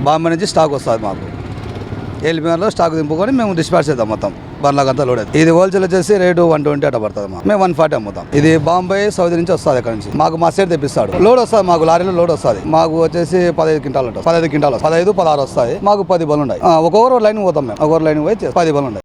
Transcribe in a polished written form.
బాంబే నుంచి స్టాక్ వస్తుంది మాకు. ఎల్బీఆర్లో స్టాక్ దింపుకొని మేము డిస్పాచ్ చేద్దాం మొత్తం బండ్లకంతా లోడ్ అవుతుంది. ఇది హోల్సేల్ వచ్చేసి రేటు 120 అట్లా పడుతుంది మాకు. మేము 140 అమ్ముతాం. ఇది బాంబే సౌదీ నుంచి వస్తుంది. అక్కడ నుంచి మాకు మా సైడ్ తెప్పిస్తాడు. లోడ్ వస్తుంది మాకు, లారీలో లోడ్ వస్తుంది. మాకు వచ్చేసి 15 క్వింటాలు ఉంటుంది. 15 క్వింటాలు 15, 16 వస్తాయి. మాకు 10 బళ్ళు ఉన్నాయి. ఒక్కొక్కరు లైన్ పోతాం మేము. ఒక్కొక్క లైన్ పోయి 10 బళ్ళు ఉన్నాయి.